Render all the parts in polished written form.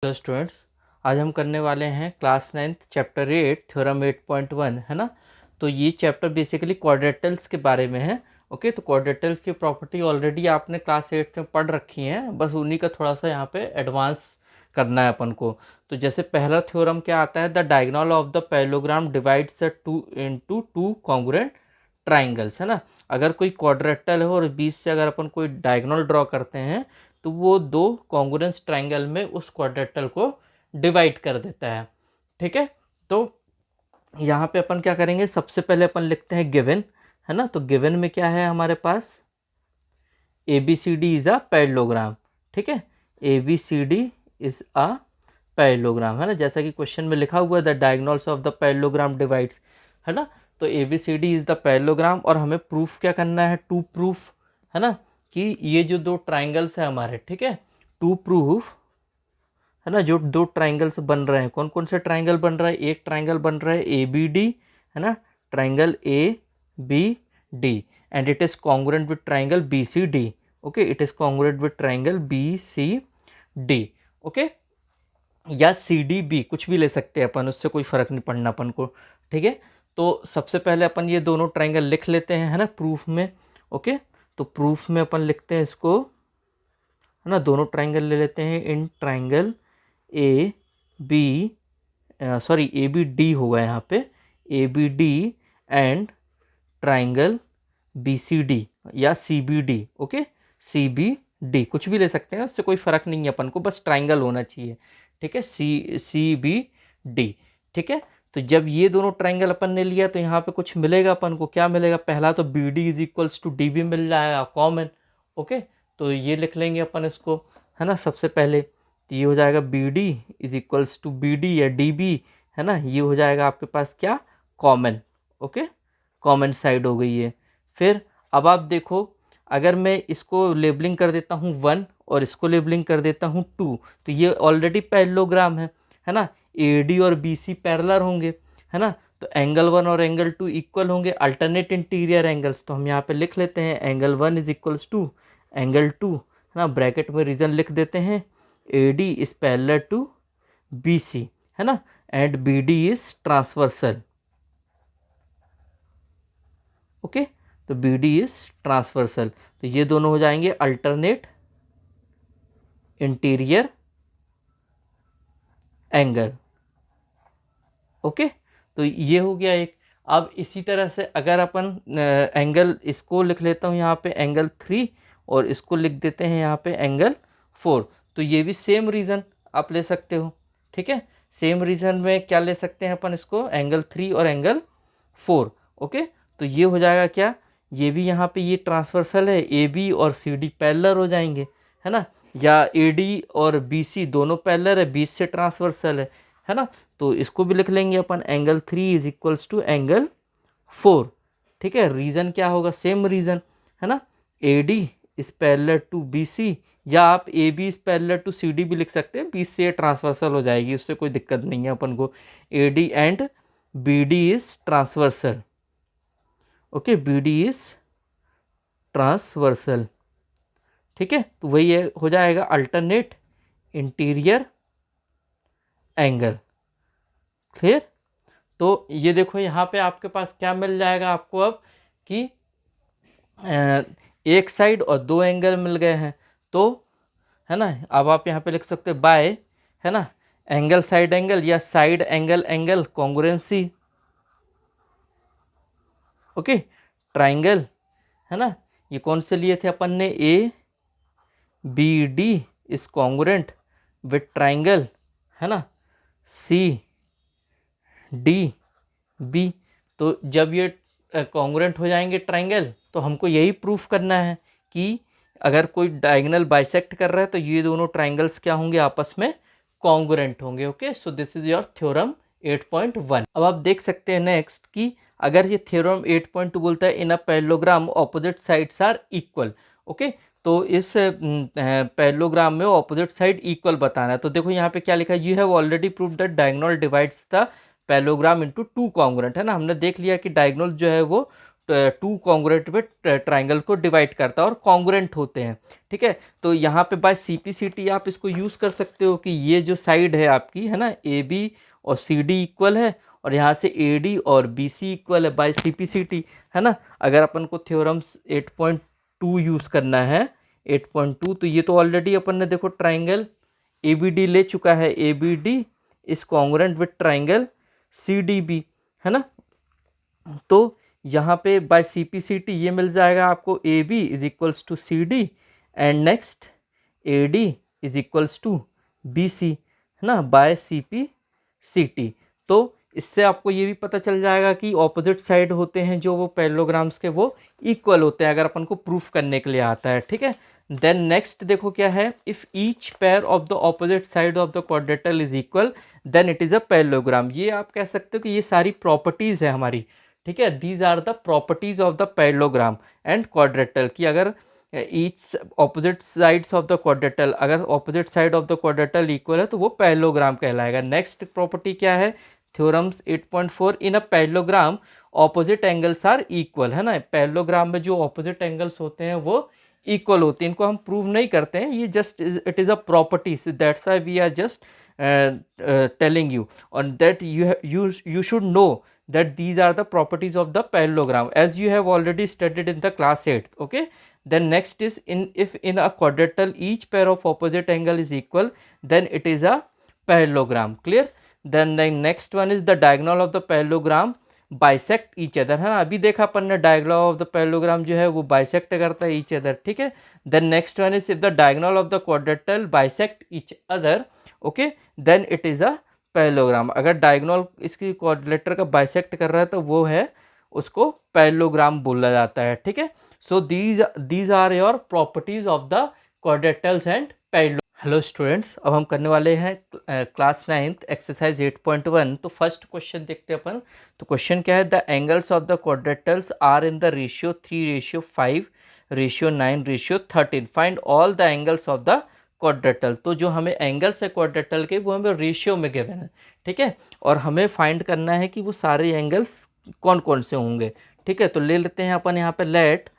Hello students, आज हम करने वाले हैं क्लास 9th चैप्टर 8 थ्योरम 8.1 है ना। तो ये चैप्टर बेसिकली क्वाड्रेटल्स के बारे में है। ओके, तो क्वाड्रेटल्स की प्रॉपर्टी ऑलरेडी आपने क्लास 8 में पढ़ रखी हैं, बस उन्हीं का थोड़ा सा यहाँ पे एडवांस करना है अपन को। तो जैसे पहला थ्योरम क्या आता है, the diagonal of the parallelogram divides the two into two congruent triangles है ना। अगर कोई क्वाड्रेटल है और बीच से अगर अपन कोई डायगोनल ड्रॉ करते हैं तो वो दो कॉन्ग्रुएंस ट्राइंगल में उस क्वाड्रेटल को डिवाइड कर देता है। ठीक है, तो यहाँ पे अपन क्या करेंगे, सबसे पहले अपन लिखते हैं गिवन है ना। तो गिवन में क्या है हमारे पास, A B C D is a parallelogram. ठीक है, A B C D is a parallelogram है ना, जैसा कि क्वेश्चन में लिखा हुआ है the diagonals of the parallelogram divides है ना। तो A B C D is the parallelogram और हमें प्रूफ क्या करना है, टू प्रूफ है ना, कि ये जो दो ट्राइंगल्स हैं हमारे, ठीक है, टू प्रूफ है ना, जो दो ट्राइंगल्स बन रहे हैं, कौन कौन से ट्राइंगल बन रहा है, एक ट्राइंगल बन रहा है ए बी डी है ना, triangle A B D and it is congruent with triangle B C D. Okay, it is congruent with triangle B C D. Okay, या सी डी बी कुछ भी ले सकते हैं अपन, उससे कोई फर्क नहीं पड़ना अपन को। ठीक है, तो सबसे पहले अपन ये दोनों ट्राइंगल लिख लेते हैं है ना प्रूफ में। ओके, तो प्रूफ में अपन लिखते हैं इसको है ना, दोनों ट्राइंगल ले लेते हैं in triangle A B, sorry A B D होगा यहाँ पे, A B D and triangle B C D या C B D. Okay, C B D कुछ भी ले सकते हैं, उससे कोई फ़र्क नहीं है अपन को, बस ट्राइंगल होना चाहिए। ठीक है, सी बी डी। ठीक है, तो जब ये दोनों ट्राइंगल अपन ने लिया तो यहाँ पे कुछ मिलेगा अपन को, क्या मिलेगा, पहला तो B D is equals to D B मिल जाएगा कॉमन। ओके, तो ये लिख लेंगे अपन इसको है ना। सबसे पहले तो ये हो जाएगा B D is equals to B D या डी बी है ना, ये हो जाएगा आपके पास क्या, कॉमन। ओके, कॉमन साइड हो गई है। फिर अब आप देखो, अगर मैं इसको लेबलिंग कर देता हूँ 1 और इसको लेबलिंग कर देता हूँ 2, तो ये ऑलरेडी पैरेललोग्राम है ना, ए डी और बी सी पैरेलल होंगे है ना। तो एंगल 1 और एंगल 2 इक्वल होंगे, अल्टरनेट इंटीरियर एंगल्स। तो हम यहाँ पे लिख लेते हैं angle 1 is equals to angle 2 है ना, ब्रैकेट में रीजन लिख देते हैं, A D is parallel to B C है ना, and B D is transversal. Okay, तो बी डी इज ट्रांसवर्सल, तो ये दोनों हो जाएंगे अल्टरनेट इंटीरियर एंगल। ओके, तो ये हो गया एक। अब इसी तरह से अगर अपन एंगल इसको लिख लेता हूँ यहाँ पे एंगल 3 और इसको लिख देते हैं यहाँ पे एंगल 4, तो ये भी सेम रीज़न आप ले सकते हो। ठीक है, सेम रीज़न में क्या ले सकते हैं अपन, इसको एंगल 3 और एंगल 4। ओके, तो ये हो जाएगा क्या, ये भी यहाँ पे ये ट्रांसवर्सल है, ए बी और सी डी पैरेलल हो जाएंगे है ना, या ए डी और बी सी दोनों पैरेलल है, बीच से ट्रांसवर्सल है ना। तो इसको भी लिख लेंगे अपन angle 3 is equals to angle 4। ठीक है, रीज़न क्या होगा, सेम रीज़न है ना, A D is parallel to B C, या आप A B is parallel to C D भी लिख सकते हैं, बीच से ट्रांसवर्सल हो जाएगी, उससे कोई दिक्कत नहीं है अपन को। A D and B D is transversal. Okay, B D is transversal. ठीक है, तो वही है, हो जाएगा अल्टरनेट इंटीरियर एंगल। क्लियर, तो ये देखो यहाँ पे आपके पास क्या मिल जाएगा आपको अब, कि एक साइड और दो एंगल मिल गए हैं, तो है ना, अब आप यहाँ पे लिख सकते हैं बाय है ना, एंगल साइड एंगल या side angle angle congruency. Okay, triangle है ना, ये कौन से लिए थे अपन ने, A B D is congruent with triangle है ना, सी डी बी। तो जब ये कॉन्ग्रुएंट हो जाएंगे ट्राइंगल, तो हमको यही प्रूफ करना है कि अगर कोई डायगोनल बाइसेक्ट कर रहा है तो ये दोनों ट्राइंगल्स क्या होंगे, आपस में कॉन्ग्रुएंट होंगे। Okay, so this is your theorem 8.1। अब आप देख सकते हैं नेक्स्ट कि अगर ये थ्योरम 8.2 बोलता है in a parallelogram opposite sides are equal. Okay, तो इस पैरेललोग्राम में ऑपोजिट साइड इक्वल बताना है। तो देखो यहाँ पे क्या लिखा है, you have already prove that diagonal divides the parallelogram into two congruent है ना, हमने देख लिया कि डायगोनल जो है वो टू कॉन्ग्रुएंट विद ट्राइंगल को डिवाइड करता है और कॉन्ग्रुएंट होते हैं, ठीक है। तो यहाँ पे बाय CPCT आप इसको यूज़ कर सकते हो कि ये जो साइड है आपकी, है ना, AB और CD इक्वल है, और यहाँ से AD और BC इक्वल है बाय CPCT, है ना। अगर अपन को थ्योरम्स 8.2 यूज़ करना है, 8.2, तो ये तो ऑलरेडी अपन ने देखो ट्राइंगल ABD ले चुका है, ABD is congruent with triangle CDB, है ना। तो यहाँ पे बाय CPCT ये मिल जाएगा आपको, AB is equals to CD and next AD is equals to BC, है ना, बाय CPCT। तो इससे आपको ये भी पता चल जाएगा कि ऑपोजिट साइड होते हैं जो वो पैरेललोग्राम्स के, वो इक्वल होते हैं, अगर अपन को प्रूफ करने के लिए आता है, ठीक है। देन नेक्स्ट देखो क्या है, if each pair of the opposite side of the quadrilateral is equal then it is a parallelogram. ये आप कह सकते हो कि ये सारी प्रॉपर्टीज़ है हमारी, ठीक है। These are the properties of the parallelogram and quadrilateral, कि अगर each opposite sides of the quadrilateral, अगर opposite side of the quadrilateral equal है तो वो पैरेललोग्राम कहलाएगा। नेक्स्ट प्रॉपर्टी क्या है, theorems 8.4, in a parallelogram opposite angles are equal, है ना। पैरेललोग्राम में जो ऑपोजिट एंगल्स होते हैं वो इक्वल होते हैं, इनको हम प्रूव नहीं करते हैं, ये just it is a property, that's why we are just telling you on that you should know that these are the properties of the parallelogram as you have already studied in the class 8th, okay. Then next is, if in a quadrilateral each pair of opposite angle is equal then it is a parallelogram, clear. Then the next one is the diagonal of the parallelogram bisect each other, है ना। अभी देखा अपन ने diagonal of the parallelogram जो है वो bisect करता है ईच अदर, ठीक है। Then next one is if the diagonal of the quadrilateral bisect each other, okay, then it is a parallelogram. अगर डायगोनल इसकी क्वाड्रिलेटर का बाइसेक्ट कर रहा है तो वो है, उसको पैरेललोग्राम बोला जाता है, ठीक है। So these are your properties of the quadrilaterals and parallelogram. Hello students, अब हम करने वाले हैं क्लास 9th एक्सरसाइज 8.1। तो फर्स्ट क्वेश्चन देखते हैं अपन। तो क्वेश्चन क्या है, the angles of the quadrilaterals are in the ratio 3:5:9:13, find all the angles of the quadrilateral. तो जो हमें एंगल्स है क्वाड्रेटल के वो हमें रेशियो में गिवन है, ठीक है, और हमें फाइंड करना है कि वो सारे एंगल्स कौन कौन से होंगे, ठीक है। तो ले लेते हैं अपन यहाँ पे, let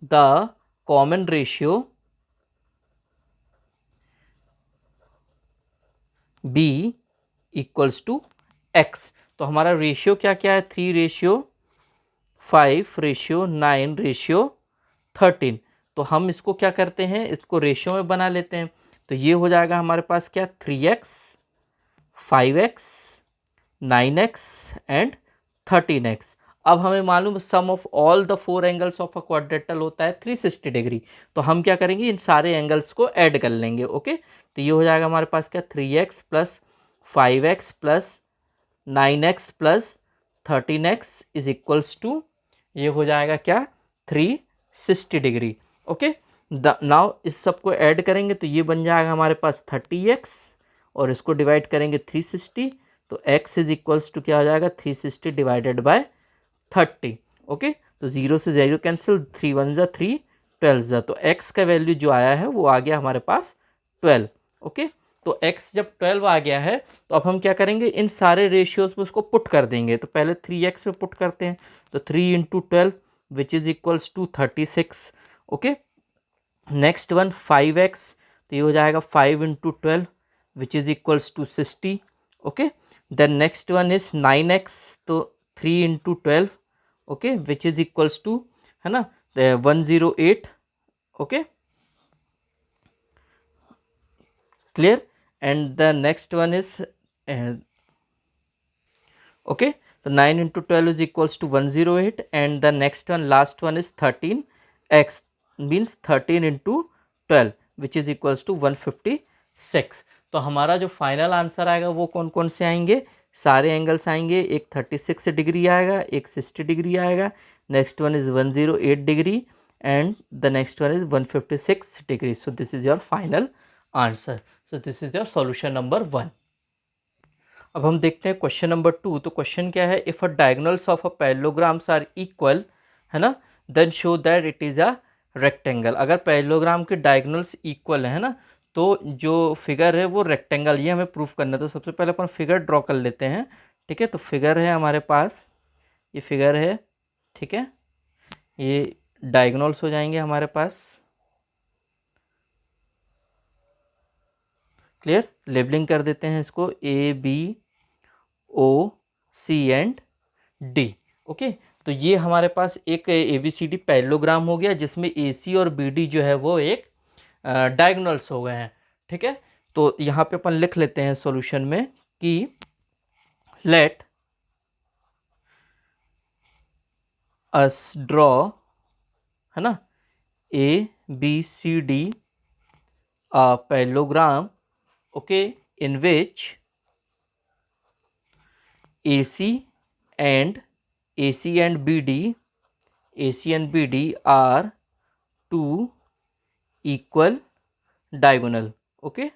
the common ratio B equals to x. तो हमारा रेशियो क्या क्या है, 3:5:9:13। तो हम इसको क्या करते हैं, इसको रेशियो में बना लेते हैं। तो ये हो जाएगा हमारे पास क्या, 3x, 5x, 9x and 13x। अब हमें मालूम sum of all the 4 angles of a quadrilateral होता है 360 डिग्री। तो हम क्या करेंगे, इन सारे एंगल्स को ऐड कर लेंगे, ओके। तो ये हो जाएगा हमारे पास क्या, 3x plus 5x plus 9x plus 13x is equals to, ये हो जाएगा क्या, 360 डिग्री, ओके। नाउ इस सबको ऐड करेंगे तो ये बन जाएगा हमारे पास 30x, और इसको डिवाइड करेंगे 360, तो x इज इक्वल्स टू क्या हो जाएगा, 360 डिवाइडेड बाय 30, ओके। तो 0 से 0 कैंसिल, 3 1 ज़ा 3, 12 ज़ा, तो x का वैल्यू जो आया है वो आ गया हमारे पास 12, ओके। तो x जब 12 आ गया है तो अब हम क्या करेंगे, इन सारे रेशियोज में उसको पुट कर देंगे। तो पहले 3x में पुट करते हैं, तो 3 × 12 which is equals to 36, okay. Next one 5x, तो ये हो जाएगा 5 × 12 which is equals to 60, okay. Then next one is 9x, तो 3 × 12, okay, which is equals to, है ना, 108, okay, clear. And the next one is okay, तो 9 × 12 is equals to 108, and the next one last one is 13x, means 13 × 12 which is equals to 156। तो हमारा जो final answer आएगा वो कौन कौन से आएंगे, सारे एंगल्स आएंगे। एक 36 डिग्री आएगा, एक 60 डिग्री आएगा, next one is 108 degree, and the next one is 156 degree. So this is your final answer. So this is your solution number 1। अब हम देखते हैं क्वेश्चन नंबर 2। तो क्वेश्चन क्या है, if a diagonals of a parallelograms are equal, है ना, then show that it is a rectangle. अगर पैरेललोग्राम के डायगोनल्स इक्वल है ना, तो जो फिगर है वो रेक्टेंगल, ये हमें प्रूफ करना है। तो सबसे पहले अपन फिगर ड्रॉ कर लेते हैं, ठीक है। तो फिगर है हमारे पास, ये फिगर है, ठीक है। ये डायगोनल्स हो जाएंगे हमारे पास। क्लियर, लेबलिंग कर देते हैं इसको A B O C and D. Okay, तो ये हमारे पास एक A B C D parallelogram हो गया जिसमें ए सी और बी डी जो है वो एक डायगोनल्स हो गए हैं। ठीक है, तो यहाँ पे अपन लिख लेते हैं सॉल्यूशन में कि लेट अस ड्रॉ, है ना, A B C D parallelogram, okay, in which AC and AC and BD are two equal diagonal, okay,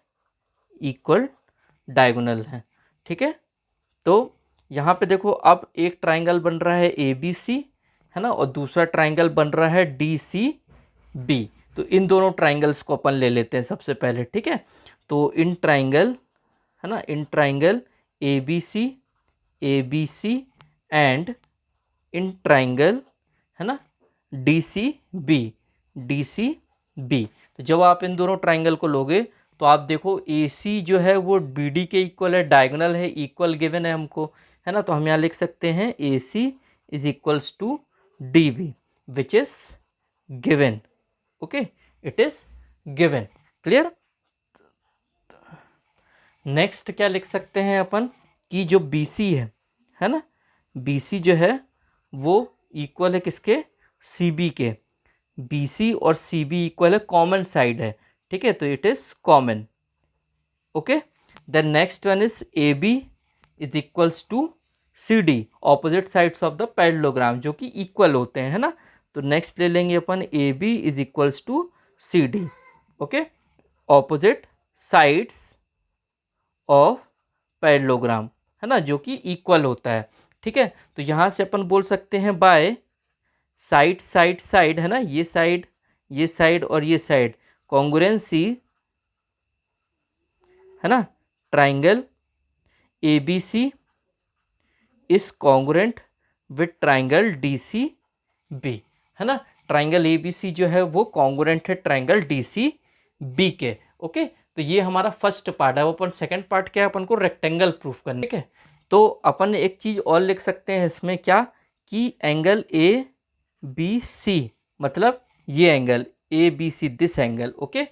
equal diagonal है। ठीक है, तो यहाँ पे देखो अब एक ट्राइंगल बन रहा है ABC, है ना, और दूसरा ट्राइंगल बन रहा है DCB। तो इन दोनों ट्राइंगल्स को अपन ले लेते हैं सबसे पहले। ठीक है, तो इन ट्राइंगल, है ना, in triangle ABC and in triangle, है ना, DCB। तो जब आप इन दोनों ट्राइंगल को लोगे तो आप देखो AC जो है वो BD के इक्वल है, डायगोनल है, इक्वल गिवन है हमको, है ना। तो हम यहाँ लिख सकते हैं AC is equals to DB which is given. Okay, it is given. Clear. Next क्या लिख सकते हैं अपन कि जो BC है ना, BC जो है वो इक्वल है किसके, CB के। BC और CB इक्वल है, कॉमन साइड है। ठीक है, तो it is common. Okay, then next one is AB is equals to CD, opposite sides of the parallelogram जो कि इक्वल होते हैं, है ना। तो नेक्स्ट ले लेंगे अपन AB is equals to CD, okay, opposite sides of parallelogram, है ना, जो कि इक्वल होता है। ठीक है, तो यहाँ से अपन बोल सकते हैं बाय साइड साइड साइड, है ना, ये साइड और ये साइड, कॉन्ग्रुएंसी, है ना, triangle ABC is congruent with triangle DCB, है ना। ट्राइंगल ABC जो है वो कॉन्ग्रुएंट है ट्राइंगल DCB के। ओके, तो ये हमारा फर्स्ट पार्ट है। वो अपन सेकंड पार्ट क्या है, अपन को रेक्टेंगल प्रूफ करना। ठीक है, तो अपन एक चीज़ और लिख सकते हैं इसमें, क्या कि एंगल ABC मतलब ये angle ABC, this angle, okay,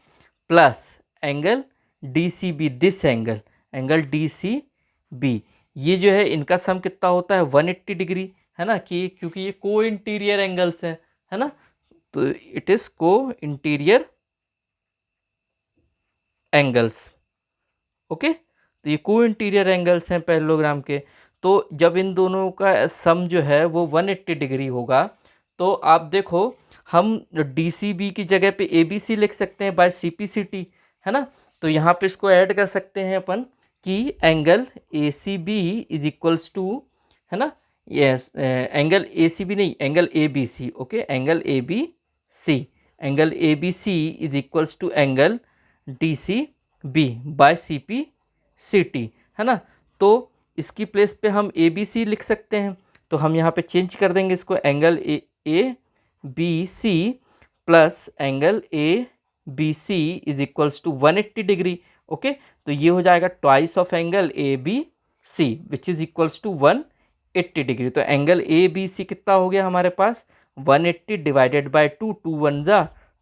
plus angle DCB, this angle DCB, ये जो है इनका सम कितना होता है 180 डिग्री, है ना, कि क्योंकि ये को इंटीरियर एंगल्स है ना, तो इट इज को इंटीरियर एंगल्स। ओके, तो ये को इंटीरियर एंगल्स हैं पैरेललोग्राम के। तो जब इन दोनों का सम जो है वो 180 डिग्री होगा, तो आप देखो हम DCB की जगह पे ABC लिख सकते हैं बाय CPCT, है ना। तो यहाँ पे इसको ऐड कर सकते हैं अपन कि angle ACB is equals to, है ना, यस, एंगल ACB नहीं, angle ABC, okay, angle ABC is equals to angle DCB by CPCT, है ना। तो इसकी प्लेस पे हम ABC लिख सकते हैं, तो हम यहाँ पे चेंज कर देंगे इसको, angle ABC plus angle ABC is equals to 180 degree. Okay, तो ये हो जाएगा twice of angle ABC which is equals to 180 degree. तो एंगल ABC कितना हो गया हमारे पास 180 डिवाइडेड बाय 2, 2 1 जा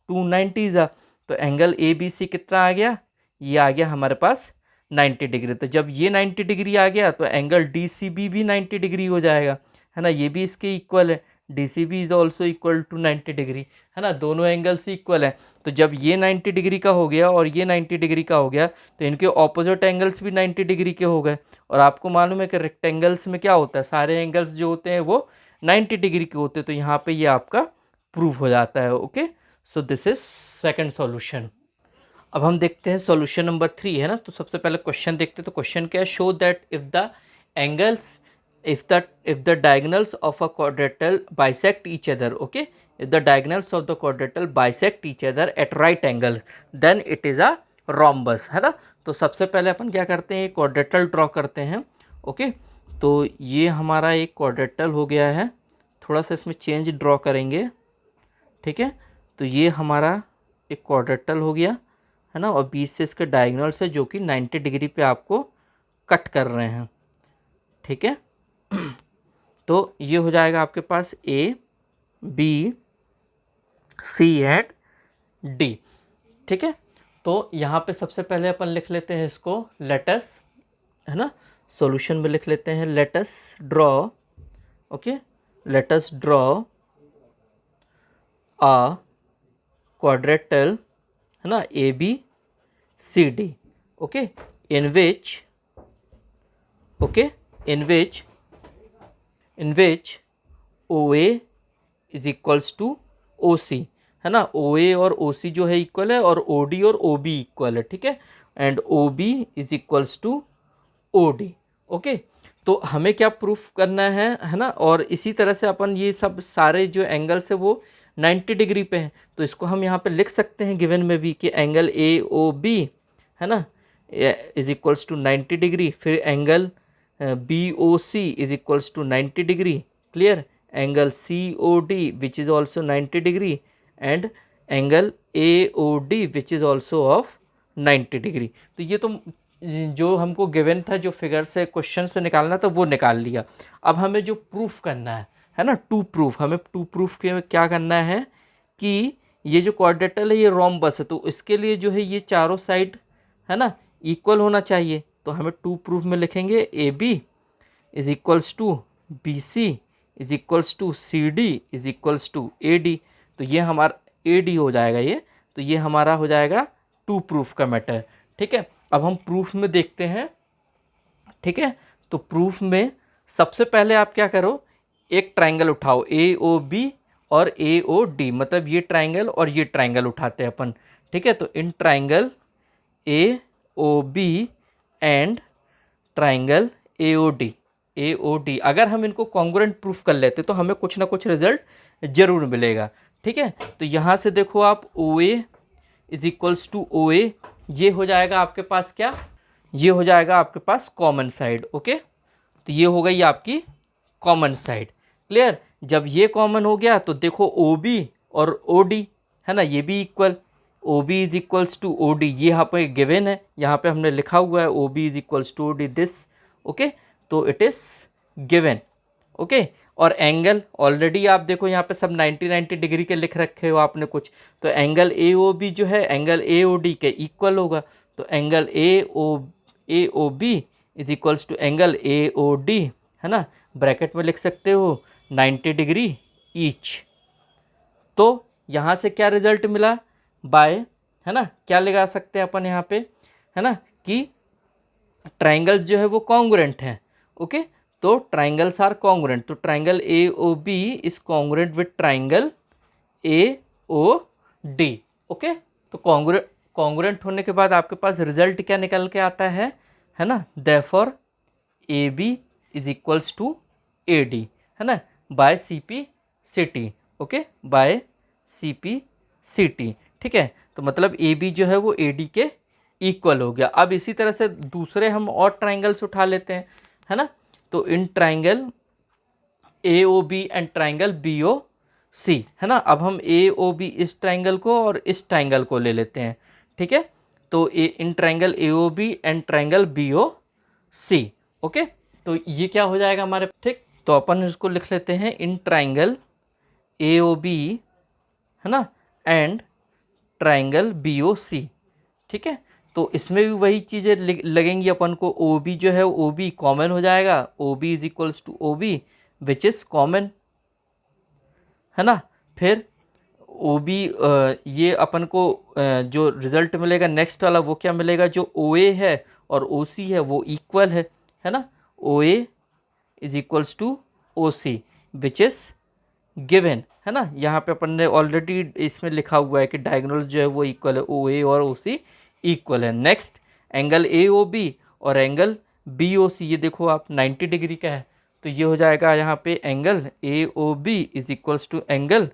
290 जा, तो एंगल ABC कितना आ गया, ये आ गया हमारे पास 90 डिग्री। तो जब ये 90 डिग्री आ गया तो एंगल DCB भी 90 डिग्री हो जाएगा, है ना, ये भी इसके इक्वल है, DCB is also equal to 90 degree, है ना, दोनों एंगल्स इक्वल है। तो जब ये 90 डिग्री का हो गया और ये 90 डिग्री का हो गया तो इनके ऑपोजिट एंगल्स भी 90 डिग्री के हो गए। और आपको मालूम है कि रेक्टेंगल्स में क्या होता है, सारे एंगल्स जो होते हैं वो 90 डिग्री के होते हैं। तो यहाँ पे ये आपका प्रूफ हो जाता है। Okay, so this is second solution. अब हम देखते हैं सॉल्यूशन नंबर 3, है ना। तो सबसे पहले क्वेश्चन देखते हैं। तो क्वेश्चन क्या है, show that if the angles if the diagonals of a quadrilateral bisect each other, okay, if the diagonals of the quadrilateral bisect each other at right angle then it is a rhombus, है ना। तो सबसे पहले अपन क्या करते हैं, quadrilateral draw करते हैं। ओके, तो ये हमारा एक क्वाड्रेटल हो गया है, थोड़ा सा इसमें चेंज ड्रॉ करेंगे। ठीक है। तो ये हमारा एक क्वाड्रेटल हो गया, है ना, और बीच से इसके डायगोनल्स है जो कि 90 डिग्री पे आपको कट कर रहे हैं, ठीक है। तो ये हो जाएगा आपके पास A, B, C and D, ठीक है। तो यहाँ पे सबसे पहले अपन लिख लेते हैं इसको लेटस, है ना, सॉल्यूशन में लिख लेते हैं let's draw, okay, let's draw a quadrilateral, है ना, A B C D, okay, in which, okay, in which O A is equals to O C, है ना, ओ ए और ओ सी जो है इक्वल है और ओ डी और ओ बी इक्वल है, ठीक है, and O B is equals to O D, okay. तो हमें क्या प्रूफ करना है ना, और इसी तरह से अपन ये सब सारे जो एंगल्स है वो 90 डिग्री पे हैं, तो इसको हम यहाँ पे लिख सकते हैं गिवन में भी कि एंगल ए ओ बी, है ना, इज इक्वल्स टू 90 डिग्री, फिर angle B O C is equals to 90 degree, clear, angle C O D which is also 90 degree and angle A O D which is also of 90 degree. तो ये तो जो हमको given था, जो figure से question से निकालना था वो निकाल लिया। अब हमें जो प्रूफ करना है ना, टू प्रूफ, हमें टू प्रूफ के क्या करना है कि ये जो क्वाड्रेटल है ये रोम्बस है, तो इसके लिए जो है ये चारों साइड, है ना, इक्वल होना चाहिए। तो हमें टू प्रूफ में लिखेंगे A B is equals to B C is equals to C D is equals to A D. तो ये हमारा ए डी हो जाएगा ये, तो ये हमारा हो जाएगा टू प्रूफ का मैटर, ठीक है। अब हम प्रूफ में देखते हैं, ठीक है। तो प्रूफ में सबसे पहले आप क्या करो, एक ट्रायंगल उठाओ ए ओ बी और ए ओ डी, मतलब ये ट्रायंगल और ये ट्रायंगल उठाते हैं अपन, ठीक है। तो इन triangle A O B and triangle A O D अगर हम इनको कॉन्ग्रुएंट प्रूफ कर लेते तो हमें कुछ ना कुछ रिजल्ट जरूर मिलेगा, ठीक है। तो यहाँ से देखो आप ओ ए इज इक्वल्स टू ओ ए, ये हो जाएगा आपके पास क्या, ये हो जाएगा आपके पास कॉमन साइड, ओके। तो ये हो गई आपकी कॉमन साइड, क्लियर। जब ये कॉमन हो गया तो देखो ओ बी और ओ डी, है ना, ये भी equal, O B is equals to O D, ये यहाँ पे गिवन है, यहाँ पे हमने लिखा हुआ है O B is equals to O D this, okay. तो इट इज़ गिवन, ओके। और एंगल ऑलरेडी आप देखो यहाँ पे सब 90 डिग्री के लिख रखे हो आपने कुछ, तो एंगल ए ओ बी जो है एंगल ए ओ डी के इक्वल होगा। तो angle A O B is equals to angle A O D, है ना, ब्रैकेट में लिख सकते हो 90 डिग्री ईच। तो यहाँ से क्या रिजल्ट मिला बाय, है ना, क्या लगा सकते हैं अपन यहाँ पे, है ना, कि ट्राइंगल जो है वो कॉन्ग्रुएंट है, ओके। तो ट्राइंगल्स आर कॉन्ग्रुएंट, तो triangle A O B is congruent with triangle A O D, okay. तो कॉन्ग्रुएंट होने के बाद आपके पास रिजल्ट क्या निकल के आता है ना, therefore A B is equals to A D, है ना, by C P C T, okay, by C P C T, ठीक है। तो मतलब ए बी जो है वो ए डी के इक्वल हो गया। अब इसी तरह से दूसरे हम और ट्राइंगल्स उठा लेते हैं, है ना। तो इन triangle A O B and triangle B O C, है ना, अब हम ए ओ बी इस ट्राइंगल को और इस ट्राइंगल को ले लेते हैं, ठीक है। तो इन triangle A O B and triangle B O C, okay. तो ये क्या हो जाएगा हमारे, ठीक। तो अपन इसको लिख लेते हैं in triangle A O B, है ना, एंड ट्राइंगल बी ओ सी, ठीक है। तो इसमें भी वही चीज़ें लगेंगी अपन को, ओ बी जो है ओ बी कॉमन हो जाएगा, O B is equals to O B which is common, है ना। फिर ओ बी ये अपन को जो रिजल्ट मिलेगा नेक्स्ट वाला वो क्या मिलेगा, जो ओ ए है और ओ सी है वो इक्वल है ना, O A is equals to O C which is given, है ना। यहाँ पे अपन ने ऑलरेडी इसमें लिखा हुआ है कि डायगोनल जो है वो इक्वल है, ओ ए और ओ सी इक्वल है। Next angle A O B और एंगल बी ओ सी, ये देखो आप 90 डिग्री का है, तो ये हो जाएगा यहाँ पे angle A O B is equals to angle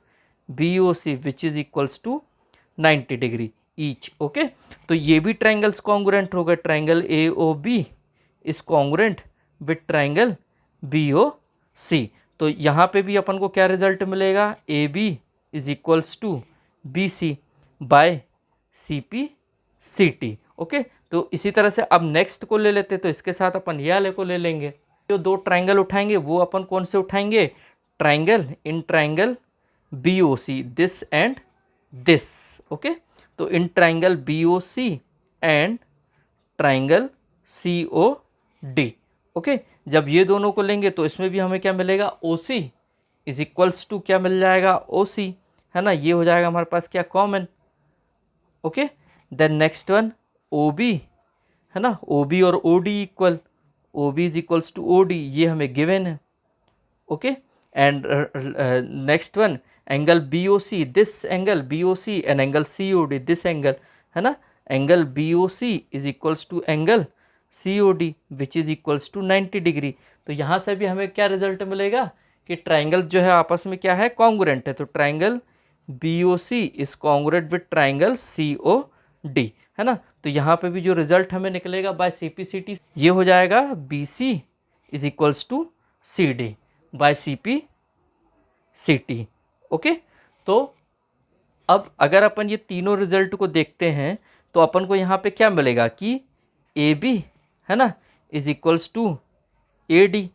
B O C which is equals to 90 degree each, okay. तो ये भी ट्राइंगल्स कॉन्ग्रुएंट हो गए, triangle A O B is congruent with triangle B O C. तो यहाँ पे भी अपन को क्या रिजल्ट मिलेगा, A B is equals to B C by C P C T. Okay, तो इसी तरह से अब नेक्स्ट को ले लेते, तो इसके साथ अपन ये वाले को ले लेंगे। जो दो ट्राइंगल उठाएंगे वो अपन कौन से उठाएंगे, triangle in triangle B O C, this and this. Okay, तो इन triangle B O C and triangle C O D. Okay, जब ये दोनों को लेंगे तो इसमें भी हमें क्या मिलेगा, ओ सी इज इक्वल्स टू क्या मिल जाएगा, ओ सी, है ना, ये हो जाएगा हमारे पास क्या, common. Okay, then next one O B, है ना, ओ बी और O D equal, O B is equals to O D, ये हमें गिवन है। Okay, and next one angle B O C, this angle B O C and angle C O D, this angle, है ना, angle B O C is equals to angle C O D which is equals to 90 degree. तो यहाँ से भी हमें क्या result मिलेगा कि ट्राइंगल जो है आपस में क्या है, कॉन्ग्रुएंट है। तो triangle B O C is congruent with triangle C O D, है ना। तो यहाँ पे भी जो रिजल्ट हमें निकलेगा by C P C T, ये हो जाएगा B C is equals to C D by C P C T. Okay, तो अब अगर अपन ये तीनों रिजल्ट को देखते हैं तो अपन को यहाँ पे क्या मिलेगा कि ए बी, है ना, is equals to A D.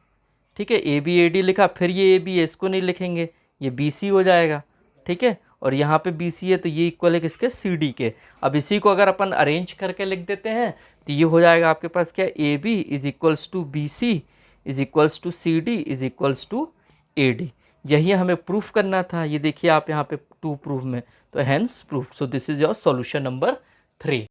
ठीक है, ए बी ए डी लिखा, फिर ये ए बी है, इसको नहीं लिखेंगे, ये बी सी हो जाएगा। ठीक है, और यहाँ पे बी सी है तो ये इक्वल है किसके, सी डी के। अब इसी को अगर अपन अरेंज करके लिख देते हैं तो ये हो जाएगा आपके पास क्या, A B is equals to B C is equals to C D is equals to A D. यही हमें प्रूफ करना था। ये देखिए आप यहाँ पे टू प्रूफ में, तो hence proof. So this is your solution number 3।